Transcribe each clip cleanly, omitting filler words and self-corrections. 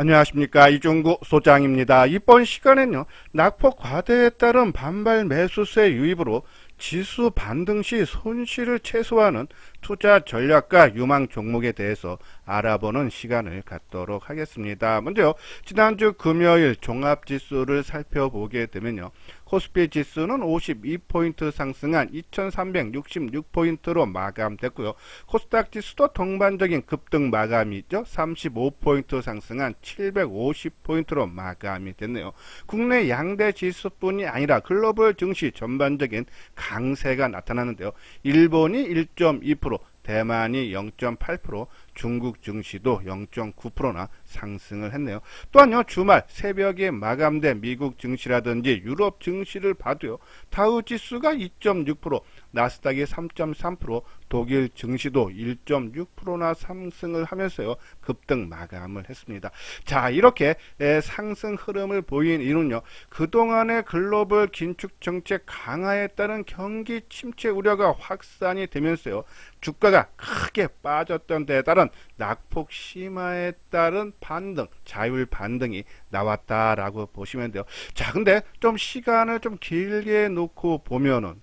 안녕하십니까, 이종구 소장입니다. 이번 시간에는요, 낙폭 과대에 따른 반발 매수세 유입으로 지수 반등 시 손실을 최소화하는 투자 전략과 유망 종목에 대해서 알아보는 시간을 갖도록 하겠습니다. 먼저 지난주 금요일 종합지수를 살펴보게 되면요, 코스피 지수는 52포인트 상승한 2366포인트로 마감됐고요. 코스닥 지수도 동반적인 급등 마감이죠. 35포인트 상승한 750포인트로 마감이 됐네요. 국내 양대 지수뿐이 아니라 글로벌 증시 전반적인 강세가 나타나는데요. 일본이 1.2%, 대만이 0.8%, 중국 증시도 0.9%나 상승을 했네요. 또한요, 주말 새벽에 마감된 미국 증시라든지 유럽 증시를 봐도요, 다우 지수가 2.6%, 나스닥이 3.3%, 독일 증시도 1.6%나 상승을 하면서요, 급등 마감을 했습니다. 자, 이렇게 상승 흐름을 보인 이유는요, 그동안의 글로벌 긴축 정책 강화에 따른 경기 침체 우려가 확산이 되면서요, 주가가 크게 빠졌던 데에 따른 낙폭 심화에 따른 반등, 자율 반등이 나왔다라고 보시면 돼요. 자, 근데 좀 시간을 좀 길게 놓고 보면은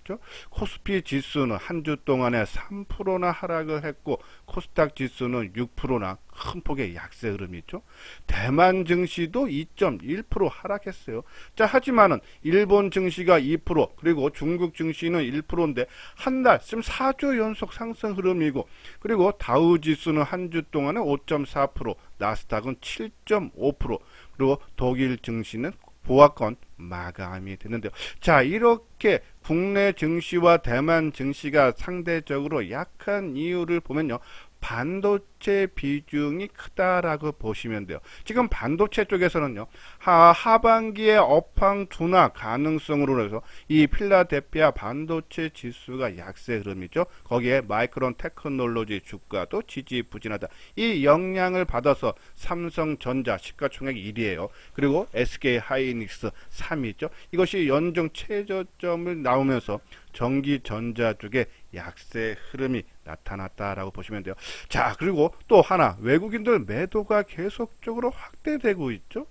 코스피 지수는 한 주 동안에 3%나 하락을 했고, 코스닥 지수는 6%나 큰 폭의 약세 흐름이 있죠. 대만 증시도 2.1% 하락했어요. 자, 하지만은 일본 증시가 2%, 그리고 중국 증시는 1%인데 한 달, 지금 4주 연속 상승 흐름이고, 그리고 다우 지수는 한 주 동안에 5.4%, 나스닥은 7.5%, 그리고 독일 증시는 보합권 마감이 됐는데요. 자, 이렇게 국내 증시와 대만 증시가 상대적으로 약한 이유를 보면요, 반도체 비중이 크다라고 보시면 돼요. 지금 반도체 쪽에서는요, 하반기에 업황 둔화 가능성으로 해서 이 필라델피아 반도체 지수가 약세 흐름이죠. 거기에 마이크론 테크놀로지 주가도 지지부진하다. 이 영향을 받아서 삼성전자 시가총액 1위예요. 그리고 SK 하이닉스 3위죠. 이것이 연중 최저점을 나오면서 전기전자 쪽에 약세 흐름이 나타났다라고 보시면 돼요. 자, 그리고 또 하나, 외국인들 매도가 계속적으로 확대되고 있죠.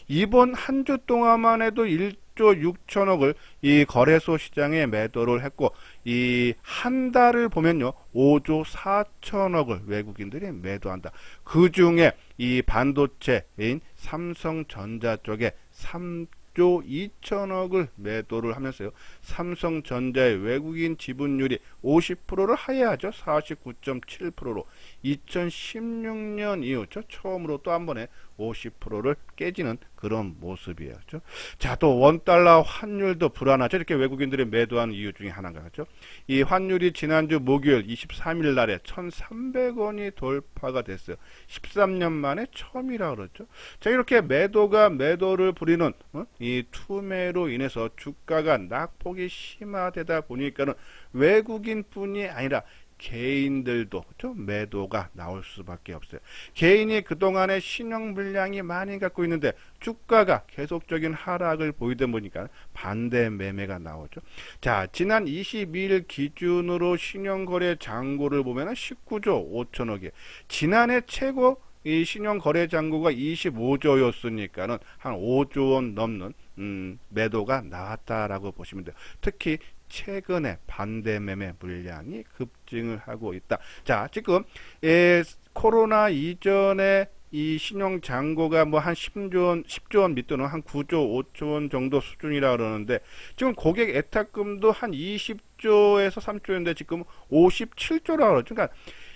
이번 한 주 동안만 해도 1조 6천억을 이 거래소 시장에 매도를 했고, 이 한 달을 보면요, 5조 4천억을 외국인들이 매도한다. 그 중에 이 반도체인 삼성전자 쪽에 3조 2천억을 매도를 하면서요, 삼성전자의 외국인 지분율이 50%를 하회하죠. 49.7%로 2016년 이후 처음으로 또 한 번에 50%를 깨지는 그런 모습이에요. 그렇죠? 자, 또 원달러 환율도 불안하죠. 이렇게 외국인들이 매도하는 이유 중에 하나가 죠. 이 환율이 지난주 목요일 23일 날에 1,300원이 돌파가 됐어요. 13년 만에 처음이라 그러죠. 자, 이렇게 매도가 매도를 부리는 이 투매로 인해서 주가가 낙폭이 심화되다 보니까는 외국인뿐이 아니라 개인들도 매도가 나올 수밖에 없어요. 개인이 그동안에 신용 물량이 많이 갖고 있는데 주가가 계속적인 하락을 보이다 보니까 반대 매매가 나오죠. 자, 지난 22일 기준으로 신용거래 잔고를 보면 19조 5천억이에요. 지난해 최고 이 신용거래 잔고가 25조였으니까는 한 5조 원 넘는 매도가 나왔다라고 보시면 돼요. 특히 최근에 반대 매매 물량이 급증을 하고 있다. 자, 지금 코로나 이전에 이 신용 잔고가 뭐 한 10조 원 밑도는 한 9조 5천 원 정도 수준이라 그러는데, 지금 고객 애탁금도 한 20조에서 3조인데 지금 57조라 그러죠. 그러니까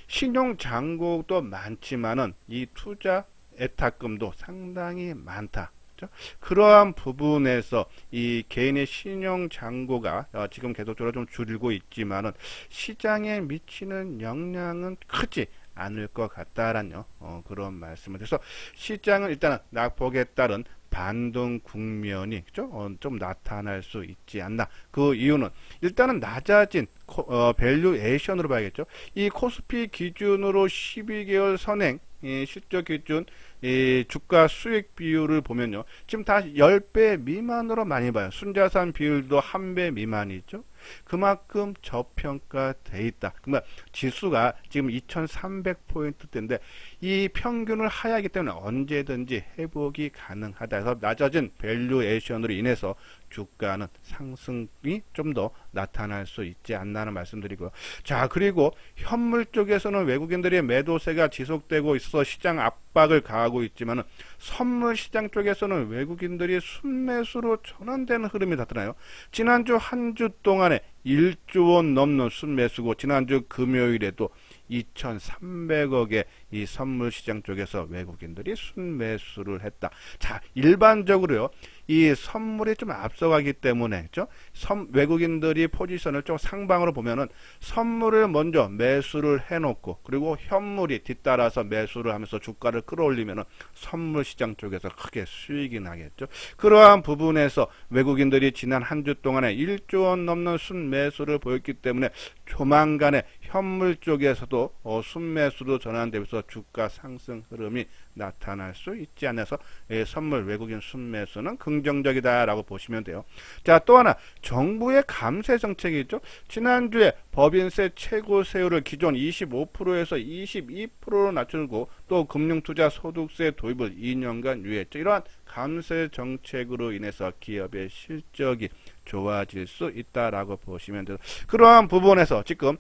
신용 잔고도 많지만은 이 투자 애탁금도 상당히 많다. 그러한 부분에서 이 개인의 신용 잔고가 지금 계속적으로 좀 줄고 있지만은 시장에 미치는 영향은 크지 않을 것 같다라는 그런 말씀을 해서 시장은 일단은 낙폭에 따른 반등 국면이 좀 나타날 수 있지 않나. 그 이유는 일단은 낮아진 밸류에이션으로 봐야겠죠. 이 코스피 기준으로 12개월 선행 실적 기준 주가 수익 비율을 보면요, 지금 다 10배 미만으로 많이 봐요. 순자산 비율도 1배 미만이죠. 그만큼 저평가돼 있다. 그러면 지수가 지금 2300포인트대인데 이 평균을 하향하기 때문에 언제든지 회복이 가능하다. 그래서 낮아진 밸류에이션으로 인해서 주가는 상승이 좀 더 나타날 수 있지 않나는 말씀드리고요. 자, 그리고 현물 쪽에서는 외국인들의 매도세가 지속되고 있어서 시장 압박을 가하고 있지만 선물 시장 쪽에서는 외국인들이 순매수로 전환되는 흐름이 나타나요. 지난주 한 주 동안에 1조 원 넘는 순매수고 지난주 금요일에도 2,300억의 이 선물 시장 쪽에서 외국인들이 순매수를 했다. 자, 일반적으로요. 이 선물이 좀 앞서가기 때문에 그죠? 외국인들이 포지션을 좀 상방으로 보면은 선물을 먼저 매수를 해놓고 그리고 현물이 뒤따라서 매수를 하면서 주가를 끌어올리면은 선물 시장 쪽에서 크게 수익이 나겠죠. 그러한 부분에서 외국인들이 지난 한 주 동안에 1조 원 넘는 순매수를 보였기 때문에 조만간에 현물 쪽에서도 순매수로 전환되면서 주가 상승 흐름이 나타날 수 있지 않아서 선물 외국인 순매수는 긍정적이다라고 보시면 돼요. 자, 또 하나 정부의 감세 정책이 있죠. 지난주에 법인세 최고 세율을 기존 25%에서 22%로 낮추고 또 금융투자소득세 도입을 2년간 유예했죠. 이러한 감세 정책으로 인해서 기업의 실적이 좋아질 수 있다라고 보시면 돼요. 그러한 부분에서 지금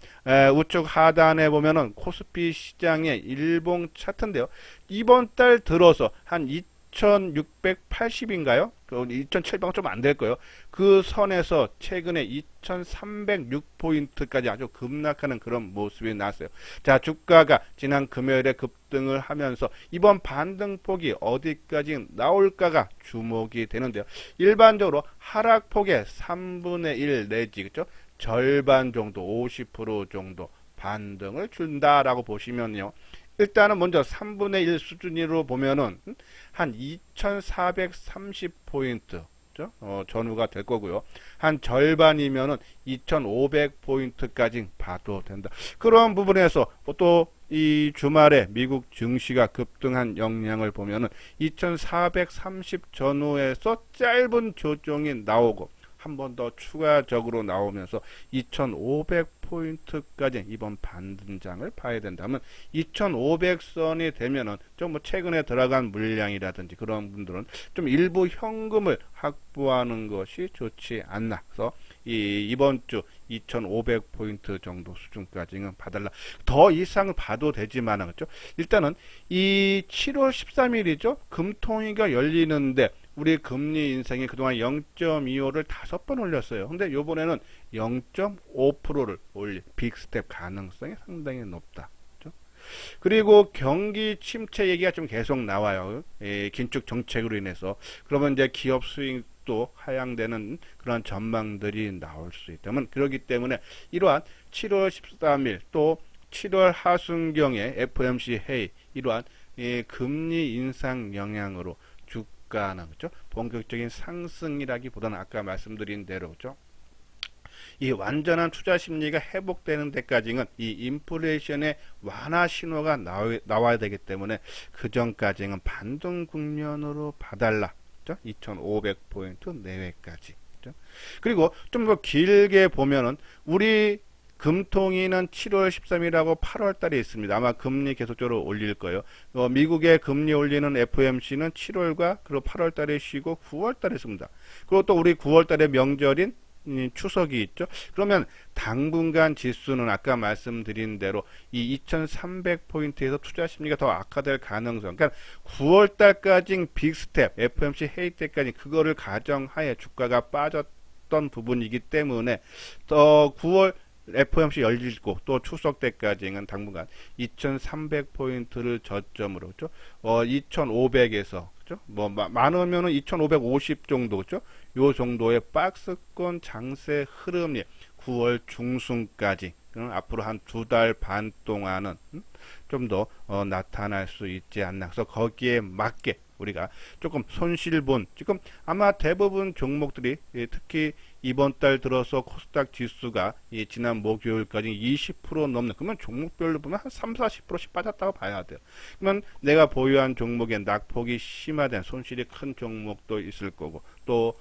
우측 하단에 보면은 코스피 시장의 일봉 차트인데요. 이번 달 들어서 한 2680인가요? 2700은 좀 안 될 거예요. 그 선에서 최근에 2306포인트까지 아주 급락하는 그런 모습이 나왔어요. 자, 주가가 지난 금요일에 급등을 하면서 이번 반등폭이 어디까지 나올까가 주목이 되는데요. 일반적으로 하락폭의 3분의 1 내지 그죠? 절반 정도 50% 정도 반등을 준다라고 보시면요. 일단은 먼저 3분의 1 수준으로 보면은 한 2430포인트 전후가 될 거고요. 한 절반이면은 2500포인트까지 봐도 된다. 그런 부분에서 또 이 주말에 미국 증시가 급등한 영향을 보면은 2430 전후에서 짧은 조정이 나오고 한 번 더 추가적으로 나오면서 2500포인트까지 이번 반등장을 봐야 된다면 2500선이 되면은 좀 뭐 최근에 들어간 물량이라든지 그런 분들은 좀 일부 현금을 확보하는 것이 좋지 않나. 그래서 이번 주 2500포인트 정도 수준까지는 봐달라. 더 이상을 봐도 되지만 그렇죠? 일단은 이 7월 13일이죠. 금통위가 열리는데 우리 금리 인상이 그동안 0.25를 5번 올렸어요. 근데 요번에는 0.5%를 올릴 빅스텝 가능성이 상당히 높다. 그렇죠? 그리고 경기 침체 얘기가 좀 계속 나와요. 긴축 정책으로 인해서. 그러면 이제 기업 수익도 하향되는 그런 전망들이 나올 수 있다면 그렇기 때문에 이러한 7월 13일 또 7월 하순경에 FOMC 회의 이러한 금리 인상 영향으로 주가는 그렇죠? 본격적인 상승이라기보다는 아까 말씀드린 대로 그렇죠? 이 완전한 투자 심리가 회복되는 데까지는 이 인플레이션의 완화 신호가 나와야 되기 때문에 그 전까지는 반등 국면으로 봐달라. 2500포인트 내외까지. 그렇죠? 그리고 좀 더 길게 보면은 우리 금통위는 7월 13일하고 8월 달에 있습니다. 아마 금리 계속적으로 올릴 거예요. 미국의 금리 올리는 FOMC는 7월과 그리고 8월 달에 쉬고 9월 달에 있습니다. 그리고 또 우리 9월 달에 명절인 추석이 있죠. 그러면 당분간 지수는 아까 말씀드린 대로 이 2300포인트에서 투자 심리가 더 악화될 가능성. 그러니까 9월 달까지 빅스텝 FOMC 회의 때까지 그거를 가정하에 주가가 빠졌던 부분이기 때문에 또 9월 FOMC 열리고 또 추석 때까지는 당분간 2300포인트를 저점으로 그렇죠? 2500에서 그렇죠? 뭐 많으면은 2550 정도 그렇죠? 요 정도의 박스권 장세 흐름이 9월 중순까지 앞으로 한 2달 반 동안은 좀 더 나타날 수 있지 않나. 그래서 거기에 맞게 우리가 조금 손실본, 지금 아마 대부분 종목들이 특히 이번 달 들어서 코스닥 지수가 지난 목요일까지 20% 넘는, 그러면 종목별로 보면 한 3, 40%씩 빠졌다고 봐야 돼요. 그러면 내가 보유한 종목에 낙폭이 심화된 손실이 큰 종목도 있을 거고, 또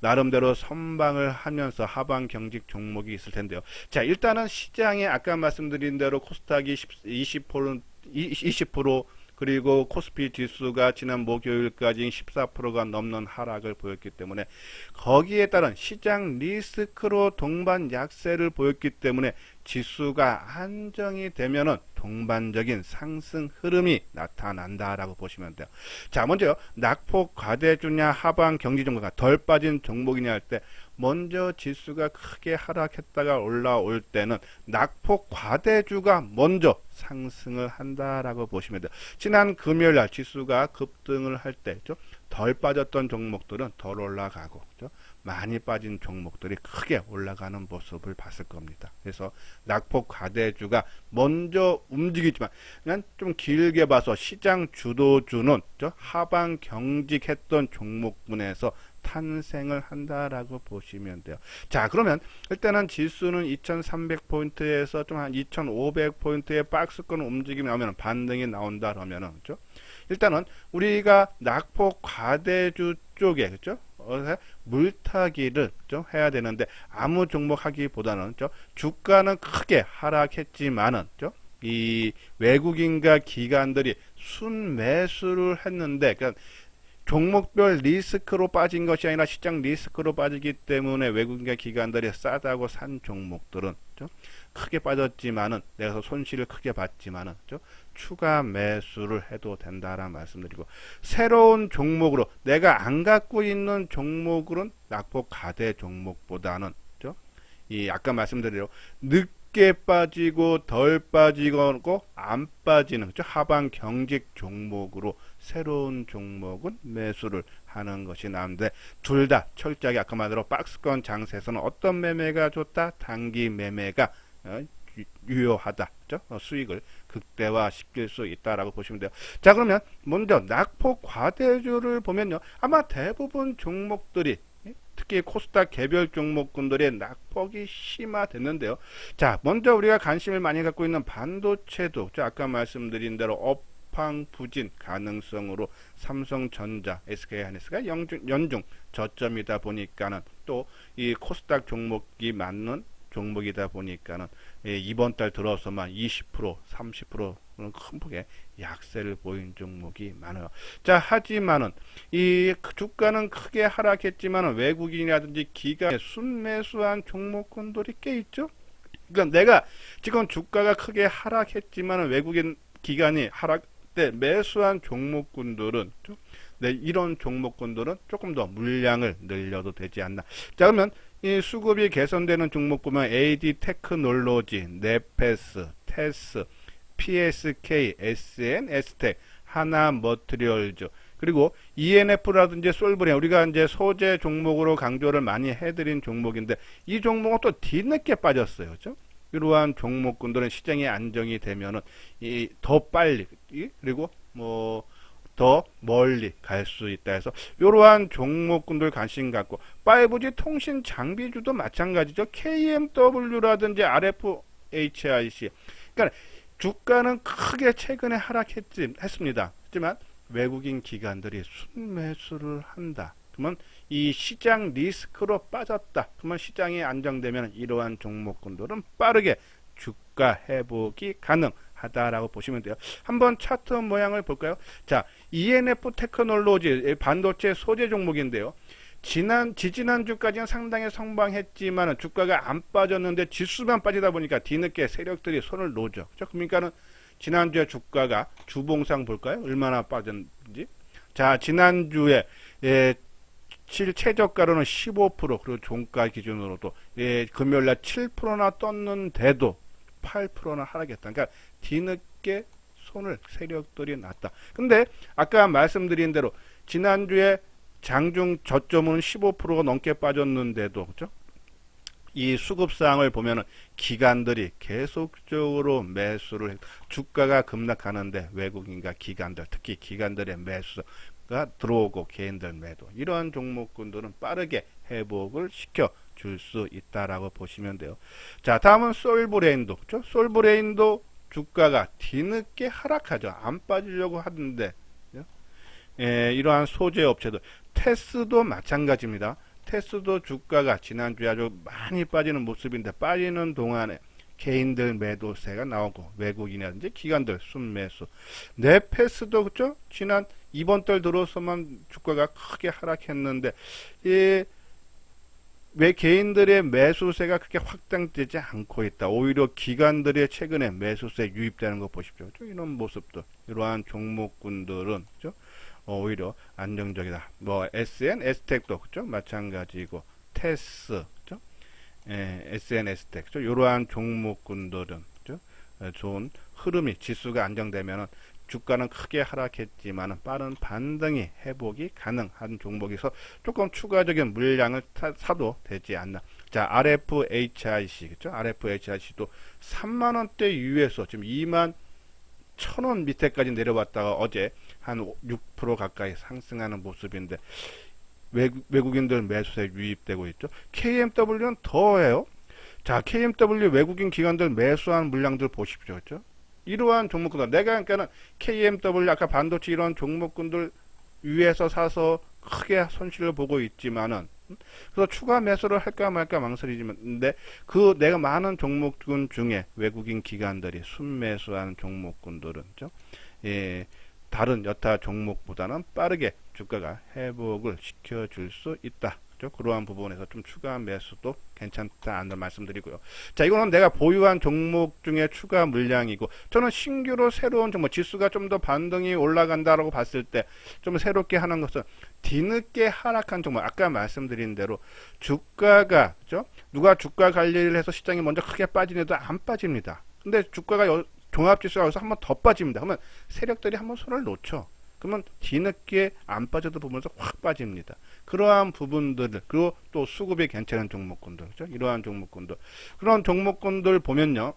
나름대로 선방을 하면서 하방 경직 종목이 있을 텐데요. 자, 일단은 시장에 아까 말씀드린 대로 코스닥이 20% 그리고 코스피 지수가 지난 목요일까지 14%가 넘는 하락을 보였기 때문에, 거기에 따른 시장 리스크로 동반 약세를 보였기 때문에 지수가 안정이 되면은 동반적인 상승 흐름이 나타난다라고 보시면 돼요. 자, 먼저 낙폭 과대주냐 하방 경지 종목가 덜 빠진 종목이냐 할 때, 먼저 지수가 크게 하락했다가 올라올 때는 낙폭 과대주가 먼저 상승을 한다라고 보시면 돼요. 지난 금요일날 지수가 급등을 할 때 덜 빠졌던 종목들은 덜 올라가고, 많이 빠진 종목들이 크게 올라가는 모습을 봤을 겁니다. 그래서 낙폭 과대주가 먼저 움직이지만, 그냥 좀 길게 봐서 시장 주도주는 하방 경직했던 종목군에서 탄생을 한다라고 보시면 돼요. 자, 그러면 일단은 지수는 2300포인트에서 좀 한 2500포인트의 박스권 움직임이 나오면 반등이 나온다 그러면은, 일단은 우리가 낙폭 과대주 쪽에, 물타기를 해야 되는데, 아무 종목 하기보다는 주가는 크게 하락했지만은 이 외국인과 기관들이 순매수를 했는데, 그러니까 종목별 리스크로 빠진 것이 아니라 시장 리스크로 빠지기 때문에 외국인과 기관들이 싸다고 산 종목들은 크게 빠졌지만은, 내가 손실을 크게 봤지만은 추가 매수를 해도 된다라는 말씀드리고, 새로운 종목으로 내가 안 갖고 있는 종목으로는 낙폭 과대 종목보다는 이 아까 말씀드린 대로 늦게 빠지고 덜 빠지고 안 빠지는 하방 경직 종목으로 새로운 종목은 매수를 하는 것이 나은데, 둘 다 철저하게 아까 말대로 박스권 장세에서는 어떤 매매가 좋다? 단기 매매가 유효하다. 수익을 극대화시킬 수 있다라고 보시면 돼요. 자, 그러면 먼저 낙폭 과대주를 보면요, 아마 대부분 종목들이, 특히 코스닥 개별 종목군들의 낙폭이 심화됐는데요. 자, 먼저 우리가 관심을 많이 갖고 있는 반도체도 아까 말씀드린 대로 업황 부진 가능성으로 삼성전자, SK하이닉스가 연중 저점이다 보니까는, 또 이 코스닥 종목이 맞는 종목이다 보니까는 이번 달 들어서만 20%, 30%는 큰 폭의 약세를 보인 종목이 많아요. 자, 하지만은 이 주가는 크게 하락했지만은 외국인이라든지 기관에 순매수한 종목군들이 꽤 있죠. 그러니까 내가 지금 주가가 크게 하락했지만은 외국인 기관이 하락 때 매수한 종목군들은 이런 종목군들은 조금 더 물량을 늘려도 되지 않나. 자, 그러면 이 수급이 개선되는 종목 보면 AD 테크놀로지, 네페스, 테스, PSK, SN, 에스텍, 하나 머트리얼즈, 그리고 ENF라든지 솔브렌, 우리가 이제 소재 종목으로 강조를 많이 해드린 종목인데, 이 종목은 또 뒤늦게 빠졌어요. 그렇죠? 이러한 종목군들은 시장이 안정이 되면은 더 빨리, 그리고 더 멀리 갈 수 있다 해서 이러한 종목군들 관심 갖고, 5G 통신 장비주도 마찬가지죠. KMW라든지 RFHIC, 그러니까 주가는 크게 최근에 하락했습니다. 하지만 외국인 기관들이 순매수를 한다. 그러면 이 시장 리스크로 빠졌다. 그러면 시장이 안정되면 이러한 종목군들은 빠르게 주가 회복이 가능하다라고 보시면 돼요. 한번 차트 모양을 볼까요? 자, ENF 테크놀로지 반도체 소재 종목인데요. 지지난주까지는 상당히 성방했지만 주가가 안 빠졌는데 지수만 빠지다 보니까 뒤늦게 세력들이 손을 놓죠. 그러니까는 지난주에 주가가 주봉상 볼까요? 얼마나 빠졌는지. 자, 지난주에 최저가로는 15%, 그리고 종가 기준으로도 금요일날 7%나 떴는데도 8%나 하락했다. 그러니까 뒤늦게 손을 세력들이 놨다. 근데 아까 말씀드린 대로 지난주에 장중 저점은 15%가 넘게 빠졌는데도, 그렇죠? 이 수급상을 보면은 기관들이 계속적으로 매수를 주가가 급락하는데 외국인과 기관들, 특히 기관들의 매수가 들어오고 개인들 매도, 이러한 종목군들은 빠르게 회복을 시켜 줄 수 있다라고 보시면 돼요. 자, 다음은 솔브레인도. 그렇죠? 솔브레인도 주가가 뒤늦게 하락하죠. 안 빠지려고 하는데, 이러한 소재 업체들, 테스도 마찬가지입니다. 테스도 주가가 지난주에 아주 많이 빠지는 모습인데, 빠지는 동안에 개인들 매도세가 나오고 외국인이라든지 기관들 순매수. 넷패스도 그렇죠? 지난 이번 달 들어서만 주가가 크게 하락했는데, 왜 개인들의 매수세가 그렇게 확장되지 않고 있다. 오히려 기관들의 최근에 매수세 유입되는 거 보십시오. 이런 모습들, 이러한 종목군들은 그렇죠? 오히려 안정적이다. 뭐 SN, S텍도 그렇죠? 마찬가지고 테스, 그렇죠? SN, S텍, 그렇죠? 이러한 종목군들은 그렇죠? 좋은 흐름이, 지수가 안정되면은 주가는 크게 하락했지만 빠른 반등이 회복이 가능한 종목에서 조금 추가적인 물량을 사도 되지 않나. 자, RFHIC, 그렇죠? RFHIC도 3만원대 이후에서 지금 2만 1,000원 밑에까지 내려왔다가 어제 한 6% 가까이 상승하는 모습인데, 외국인들 매수세 유입되고 있죠. KMW는 더해요. 자, KMW 외국인 기관들 매수한 물량들 보십시오. 그렇죠? 이러한 종목군들, 내가 그러니까는 KMW 아까 반도체 이런 종목군들 위에서 사서 크게 손실을 보고 있지만은, 그래서 추가 매수를 할까 말까 망설이지만데, 그 내가 많은 종목군 중에 외국인 기관들이 순매수하는 종목군들은 그렇죠? 다른 여타 종목보다는 빠르게 주가가 회복을 시켜줄 수 있다. 그렇죠? 그러한 부분에서 좀 추가 매수도 괜찮다는 말씀드리고요. 자, 이거는 내가 보유한 종목 중에 추가 물량이고, 저는 신규로 새로운 종목, 지수가 좀 더 반등이 올라간다라고 봤을 때 좀 새롭게 하는 것은 뒤늦게 하락한 종목, 아까 말씀드린 대로 주가가 그렇죠? 누가 주가 관리를 해서 시장이 먼저 크게 빠지는데도 안 빠집니다. 근데 주가가 종합지수가 여기서 한번 더 빠집니다. 그러면 세력들이 한번 손을 놓죠. 그러면 뒤늦게 안 빠져도 보면서 확 빠집니다. 그러한 부분들, 그리고 또 수급이 괜찮은 종목군들, 그렇죠? 이러한 종목군들, 그런 종목군들 보면요.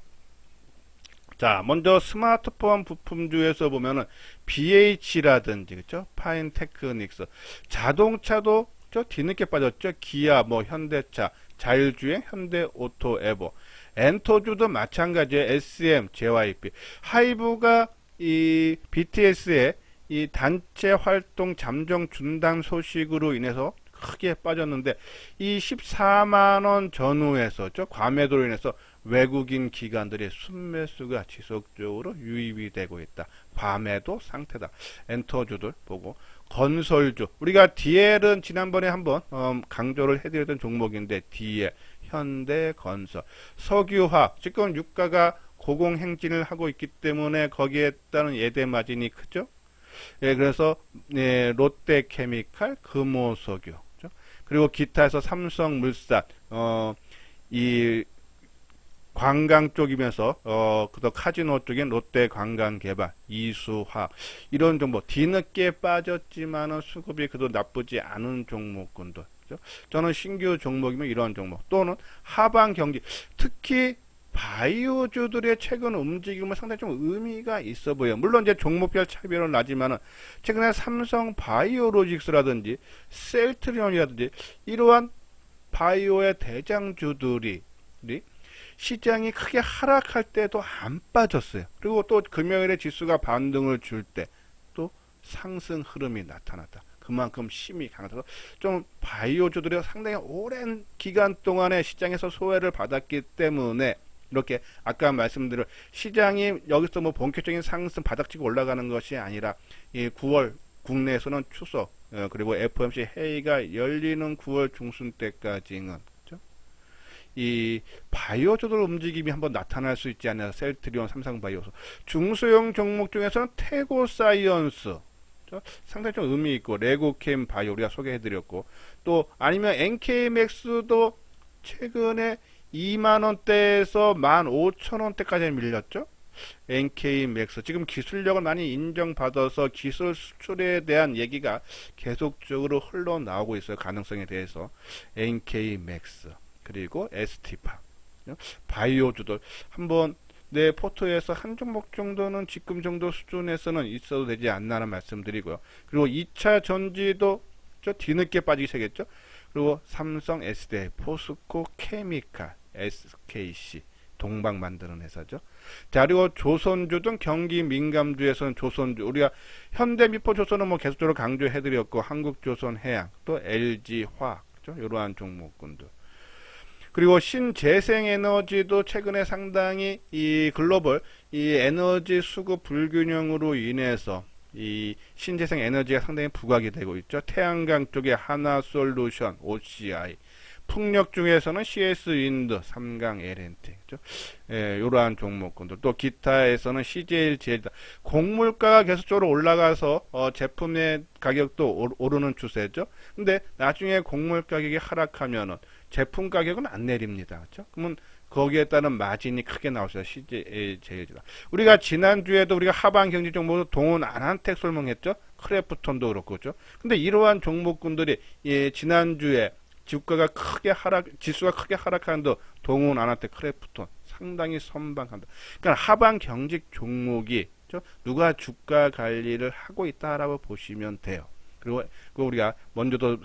자, 먼저 스마트폰 부품주에서 보면은 BH라든지 그렇죠? 파인테크닉스, 자동차도 그렇죠? 뒤늦게 빠졌죠. 기아, 뭐 현대차, 자율주행, 현대오토, 에보, 엔터주도 마찬가지예요. SM, JYP, 하이브가 이 BTS의 이 단체 활동 잠정 중단 소식으로 인해서 크게 빠졌는데, 이 14만원 전후에서 과매도로 인해서 외국인 기관들의 순매수가 지속적으로 유입이 되고 있다. 과매도 상태다. 엔터주들 보고, 건설주, 우리가 DL은 지난번에 한번 강조를 해드렸던 종목인데, DL, 현대건설, 석유화학, 지금 유가가 고공행진을 하고 있기 때문에 거기에 따른 예대 마진이 크죠. 그래서 롯데케미칼, 금호석유, 그렇죠? 그리고 기타에서 삼성물산, 이 관광 쪽이면서 그더 카지노 쪽인 롯데관광개발, 이수화, 이런 종목 뒤늦게 빠졌지만은 수급이 그도 나쁘지 않은 종목군들, 그렇죠? 저는 신규 종목이면 이런 종목, 또는 하방 경기, 특히 바이오주들의 최근 움직임은 상당히 좀 의미가 있어 보여요. 물론 이제 종목별 차별은 나지만은 최근에 삼성 바이오로직스라든지 셀트리온이라든지 이러한 바이오의 대장주들이 시장이 크게 하락할 때도 안 빠졌어요. 그리고 또 금요일에 지수가 반등을 줄 때 또 상승 흐름이 나타났다. 그만큼 힘이 강해서 좀 바이오주들이 상당히 오랜 기간 동안에 시장에서 소외를 받았기 때문에 이렇게 아까 말씀드린 시장이 여기서 뭐 본격적인 상승 바닥치고 올라가는 것이 아니라 이 9월 국내에서는 추석 그리고 FOMC 회의가 열리는 9월 중순 때까지는 그렇죠? 이 바이오주들 움직임이 한번 나타날 수 있지 않나. 셀트리온, 삼성바이오소, 중소형 종목 중에서는 태고사이언스 상당히 좀 의미 있고, 레고캠 바이오 우리가 소개해드렸고, 또 아니면 NK맥스도 최근에 2만원대에서 15,000원대까지 밀렸죠. NK맥스 지금 기술력을 많이 인정받아서 기술 수출에 대한 얘기가 계속적으로 흘러나오고 있어요. 가능성에 대해서 NK맥스, 그리고 ST팜, 바이오주들 한번 내 포트에서 한 종목 정도는 지금 정도 수준에서는 있어도 되지 않나라는 말씀드리고요. 그리고 2차 전지도 뒤늦게 빠지기 시작했죠. 그리고 삼성, SDI, 포스코, 케미칼, SKC, 동방 만드는 회사죠. 자, 그리고 조선주 등 경기 민감주에서는 조선주, 우리가 현대미포조선은 뭐 계속적으로 강조해드렸고, 한국조선해양, 또 LG화학, 이러한 종목군들. 그리고 신재생에너지도 최근에 상당히 이 글로벌 이 에너지 수급 불균형으로 인해서 이 신재생 에너지가 상당히 부각이 되고 있죠. 태양광 쪽에 하나솔루션, OCI, 풍력 중에서는 CS-윈드, 삼강 LNT, 그렇죠? 이러한 종목군들, 또 기타에서는 CJL, 제일다. 곡물가가 계속적으로 올라가서 제품의 가격도 오르는 추세죠. 근데 나중에 곡물 가격이 하락하면은 제품 가격은 안 내립니다. 그렇죠? 그러면 거기에 따른 마진이 크게 나오죠. CJL이다. 우리가 지난주에도 우리가 하방 경제 정보도 동원 안한택 설명했죠. 크래프톤도 그렇고, 그렇죠? 근데 이러한 종목군들이 지난주에 주가가 크게 지수가 크게 하락하는데 동원 안한택 크래프톤 상당히 선방한다. 그러니까 하방 경직 종목이 누가 주가 관리를 하고 있다라고 보시면 돼요. 그리고 우리가 먼저도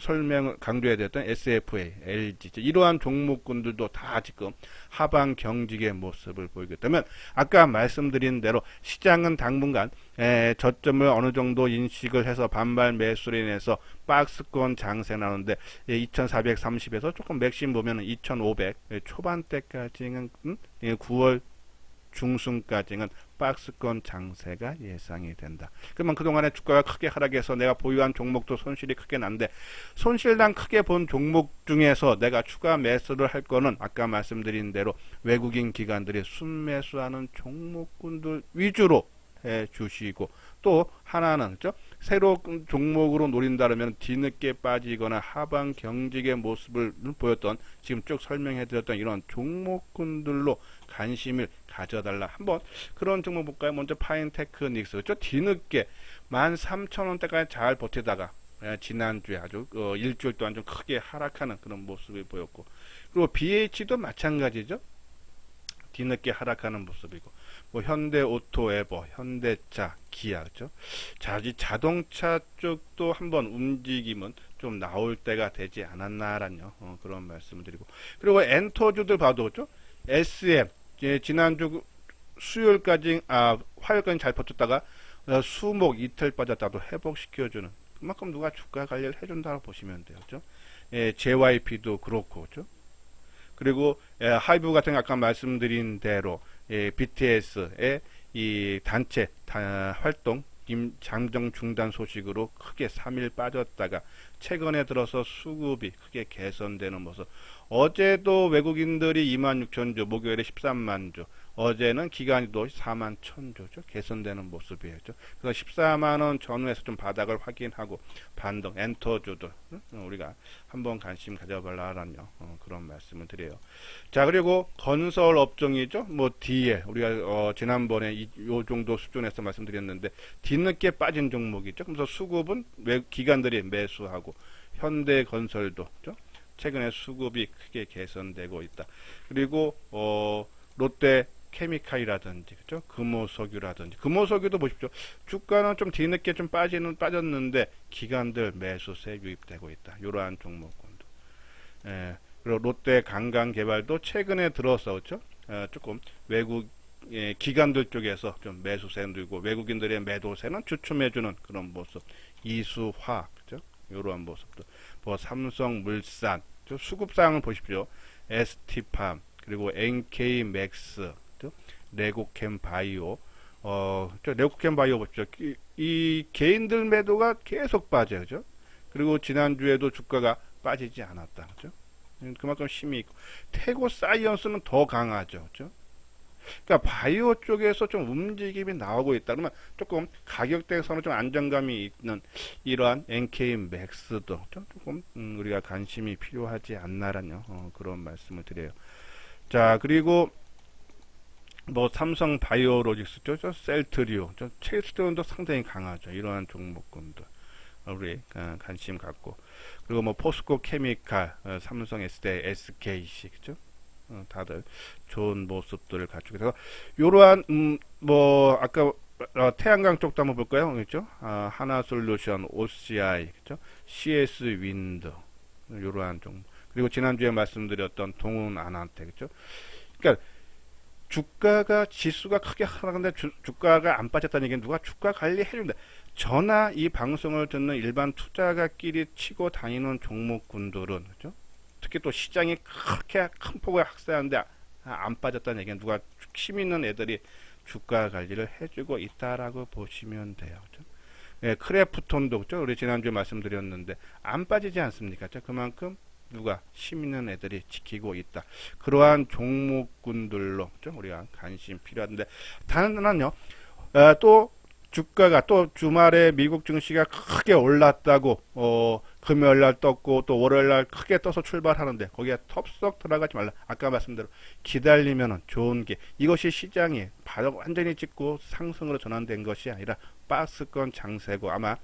강조해야 됐던 SFA, LG 이러한 종목군들도 다 지금 하방 경직의 모습을 보이기 때문에 아까 말씀드린 대로 시장은 당분간 저점을 어느 정도 인식을 해서 반발 매수로 인해서 박스권 장세 나오는데 2430에서 조금 맥심 보면 2500 초반대까지는 9월 중순까지는 박스권 장세가 예상이 된다. 그러면 그동안에 주가가 크게 하락해서 내가 보유한 종목도 손실이 크게 난데 손실당 크게 본 종목 중에서 내가 추가 매수를 할 거는 아까 말씀드린 대로 외국인 기관들이 순매수하는 종목군들 위주로 해 주시고, 또 하나는 새로운 종목으로 노린다면 뒤늦게 빠지거나 하방 경직의 모습을 보였던 지금 쭉 설명해 드렸던 이런 종목군들로 관심을 가져달라. 한번 그런 종목 볼까요? 먼저 파인테크닉스, 뒤늦게 13,000원대까지 잘 버티다가 지난주에 아주 일주일 동안 좀 크게 하락하는 그런 모습을 보였고, 그리고 BH도 마찬가지죠. 뒤늦게 하락하는 모습이고, 뭐 현대오토에버, 현대차, 기아, 그렇죠? 자동차 쪽도 한번 움직임은 좀 나올 때가 되지 않았나라는 그런 말씀을 드리고, 그리고 엔터주들 봐도 그렇죠? SM 지난주 수요일까지 화요일까지 잘 버텼다가 수목 이틀 빠졌다도 회복시켜주는, 그만큼 누가 주가 관리를 해준다고 보시면 돼요, 그렇죠? JYP도 그렇고, 그렇죠? 그리고 하이브 같은 거 아까 말씀드린 대로 BTS의 이 단체 활동 잠정 중단 소식으로 크게 3일 빠졌다가 최근에 들어서 수급이 크게 개선되는 모습. 어제도 외국인들이 26,000주, 목요일에 13만주, 어제는 기간도 41,000주죠. 개선되는 모습이에요. 그래서 14만원 전후에서 좀 바닥을 확인하고 반등, 엔터주들 우리가 한번 관심 가져보려라는 그런 말씀을 드려요. 자, 그리고 건설 업종이죠. 뭐 DL 우리가 지난번에 요 정도 수준에서 말씀드렸는데 뒤늦게 빠진 종목이죠. 그래서 수급은 기관들이 매수하고, 현대건설도 최근에 수급이 크게 개선되고 있다. 그리고 롯데 케미칼이라든지, 그죠? 금호석유라든지, 금호석유도 보십시오. 주가는 좀 뒤늦게 좀 빠졌는데 기관들 매수세 유입되고 있다. 이러한 종목군도. 그리고 롯데 관광개발도 최근에 들어서 그렇죠? 조금 외국 기관들 쪽에서 좀 매수세 늘고 외국인들의 매도세는 주춤해주는 그런 모습. 이수화학, 그죠? 이러한 모습도. 뭐 삼성물산, 수급상을 보십시오. ST팜, 그리고 NK맥스, 레고캠바이오, 레고캠바이오 보십시오. 이 개인들 매도가 계속 빠져요, 그죠? 그리고 지난주에도 주가가 빠지지 않았다, 그죠? 그만큼 힘이 있고, 태고사이언스는 더 강하죠, 그죠? 그러니까 바이오 쪽에서 좀 움직임이 나오고 있다. 그러면 조금 가격대에서는 좀 안정감이 있는 이러한 NK맥스도 조금 우리가 관심이 필요하지 않나라는 그런 말씀을 드려요. 자, 그리고 뭐 삼성 바이오로직스죠, 셀트리오, 체스톤도 상당히 강하죠. 이러한 종목군들. 우리 관심 갖고, 그리고 뭐 포스코 케미칼, 삼성 SDI, SKC, 그죠? 다들 좋은 모습들을 갖추고 있어서 이러한 뭐 아까 태양광 쪽도 한번 볼까요? 그렇죠? 하나솔루션, OCI, 그죠? CS 윈드, 이러한 종. 그리고 지난주에 말씀드렸던 동훈아나텍, 그죠? 그러니까 주가가 지수가 크게 하락하는데 주가가 안 빠졌다는 얘기는 누가 주가 관리해 준다. 저나 이 방송을 듣는 일반 투자가끼리 치고 다니는 종목군들은, 그죠? 특히 또 시장이 그렇게 큰 폭을 확산하는데 안 빠졌다는 얘기는 누가 힘 있는 애들이 주가 관리를 해주고 있다라고 보시면 돼요. 그죠? 예, 크래프톤도, 그죠? 우리 지난주에 말씀드렸는데 안 빠지지 않습니까? 그만큼 누가 힘 있는 애들이 지키고 있다. 그러한 종목군들로, 그죠? 우리가 관심 필요한데, 다른요, 또 주가가 또 주말에 미국 증시가 크게 올랐다고 금요일날 떴고 또 월요일날 크게 떠서 출발하는데 거기에 텁썩 들어가지 말라. 아까 말씀대로 기다리면은 좋은 게, 이것이 시장이 바로 완전히 찍고 상승으로 전환된 것이 아니라 박스권 장세고, 아마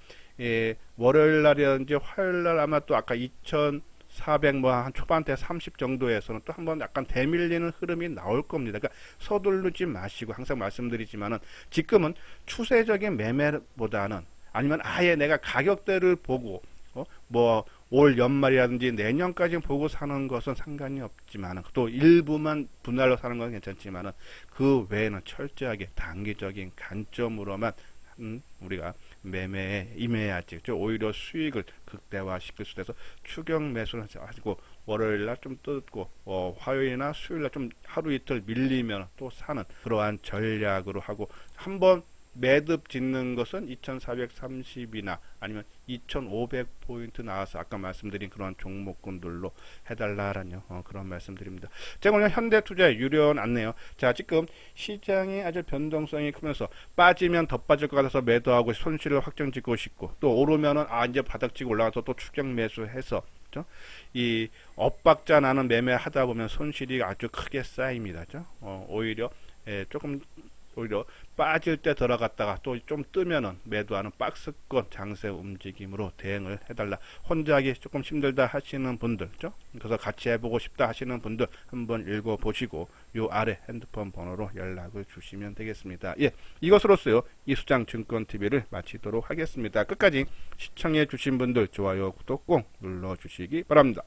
월요일날이라든지 화요일날 아마 또 아까 2400 뭐 한 초반대 30 정도에서는 또 한번 약간 대밀리는 흐름이 나올 겁니다. 그러니까 서두르지 마시고, 항상 말씀드리지만은 지금은 추세적인 매매보다는, 아니면 아예 내가 가격대를 보고 뭐 올 연말이라든지 내년까지 보고 사는 것은 상관이 없지만, 또 일부만 분할로 사는 건 괜찮지만은 그 외에는 철저하게 단기적인 관점으로만 우리가 매매에 임해야지. 그렇죠? 오히려 수익을 극대화시킬 수 있어서 추격 매수를 하시고, 월요일날 좀 뜯고 화요일이나 수요일날 좀 하루 이틀 밀리면 또 사는 그러한 전략으로 하고, 한번 매듭 짓는 것은 2430이나 아니면 2500포인트 나와서 아까 말씀드린 그런 종목군들로 해달라라는 그런 말씀드립니다. 제가 오늘 현대투자의 유료원 안내요. 자, 지금 시장이 아주 변동성이 크면서 빠지면 더 빠질 것 같아서 매도하고 손실을 확정짓고 싶고, 또 오르면은 이제 바닥지고 올라가서 또 추격 매수해서, 그렇죠? 이 엇박자 나는 매매 하다 보면 손실이 아주 크게 쌓입니다. 그렇죠? 오히려 오히려 빠질 때 들어갔다가 또 좀 뜨면은 매도하는 박스권 장세 움직임으로 대응을 해달라. 혼자 하기 조금 힘들다 하시는 분들, 그죠? 그래서 같이 해보고 싶다 하시는 분들 한번 읽어보시고 요 아래 핸드폰 번호로 연락을 주시면 되겠습니다. 예, 이것으로서요 이수장 증권TV를 마치도록 하겠습니다. 끝까지 시청해 주신 분들 좋아요, 구독 꼭 눌러주시기 바랍니다.